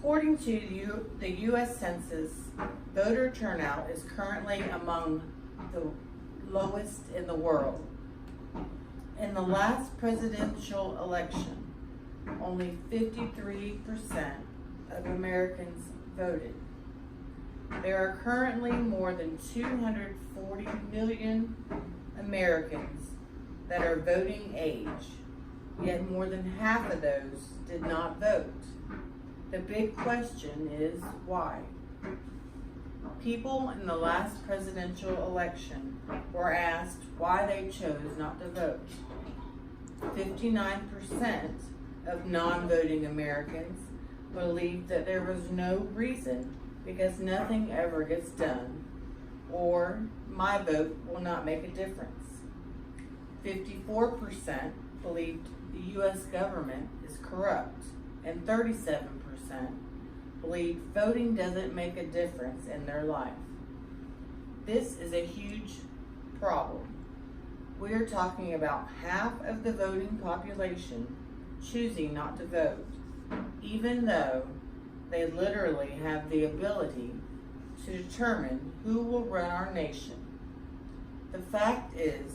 According to the U.S. Census, voter turnout is currently among the lowest in the world. In the last presidential election, only 53% of Americans voted. There are currently more than 240 million Americans that are voting age, yet more than half of those did not vote. The big question is why? People in the last presidential election were asked why they chose not to vote. 59% of non-voting Americans believed that there was no reason because nothing ever gets done, or my vote will not make a difference. 54% believed the U.S. government is corrupt, and 37% believe voting doesn't make a difference in their life. This is a huge problem. We're talking about half of the voting population choosing not to vote, even though they literally have the ability to determine who will run our nation. The fact is,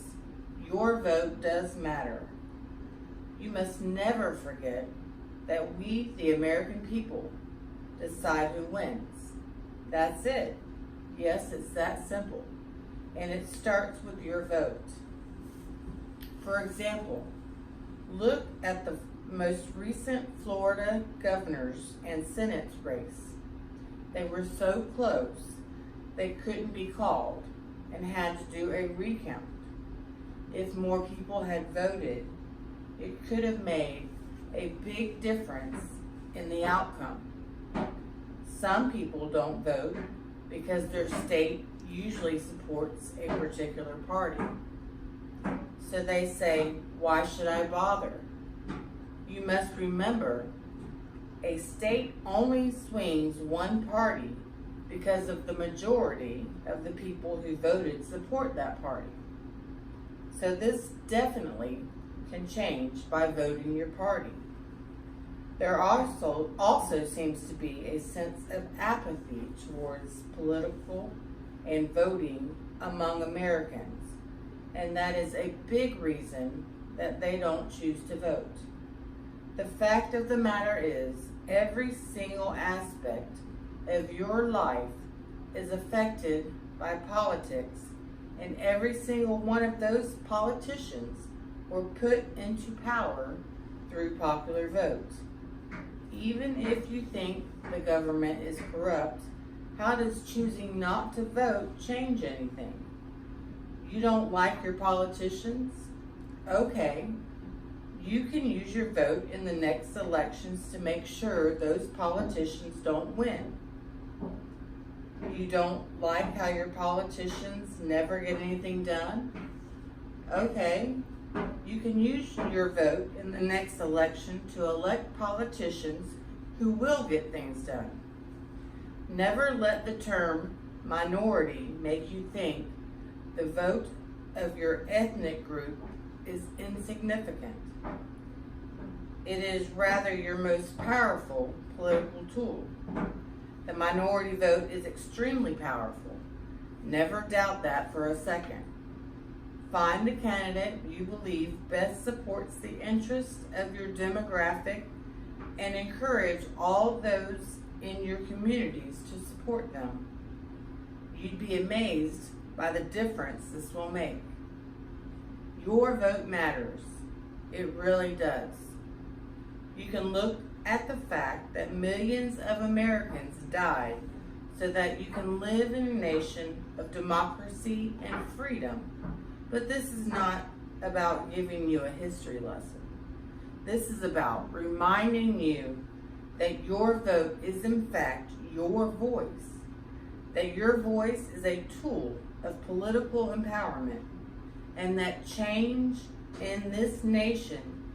your vote does matter. You must never forget that we, the American people, decide who wins. That's it. Yes, it's that simple. And it starts with your vote. For example, look at the most recent Florida governor's and Senate's race. They were so close, they couldn't be called and had to do a recount. If more people had voted, it could have made a big difference in the outcome. Some people don't vote because their state usually supports a particular party. So they say, why should I bother? You must remember, a state only swings one party because of the majority of the people who voted support that party. So this definitely can change by voting your party. There also seems to be a sense of apathy towards political and voting among Americans, and that is a big reason that they don't choose to vote. The fact of the matter is, every single aspect of your life is affected by politics, and every single one of those politicians were put into power through popular vote. Even if you think the government is corrupt, how does choosing not to vote change anything? You don't like your politicians? Okay, you can use your vote in the next elections to make sure those politicians don't win. You don't like how your politicians never get anything done? Okay, you can use your vote in the next election to elect politicians who will get things done. Never let the term minority make you think the vote of your ethnic group is insignificant. It is rather your most powerful political tool. The minority vote is extremely powerful. Never doubt that for a second. Find the candidate you believe best supports the interests of your demographic and encourage all those in your communities to support them. You'd be amazed by the difference this will make. Your vote matters. It really does. You can look at the fact that millions of Americans died so that you can live in a nation of democracy and freedom. But this is not about giving you a history lesson. This is about reminding you that your vote is in fact your voice, that your voice is a tool of political empowerment, and that change in this nation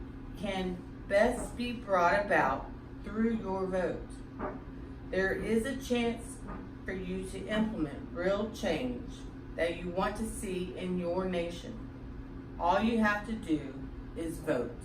can best be brought about through your vote. There is a chance for you to implement real change that you want to see in your nation. All you have to do is vote.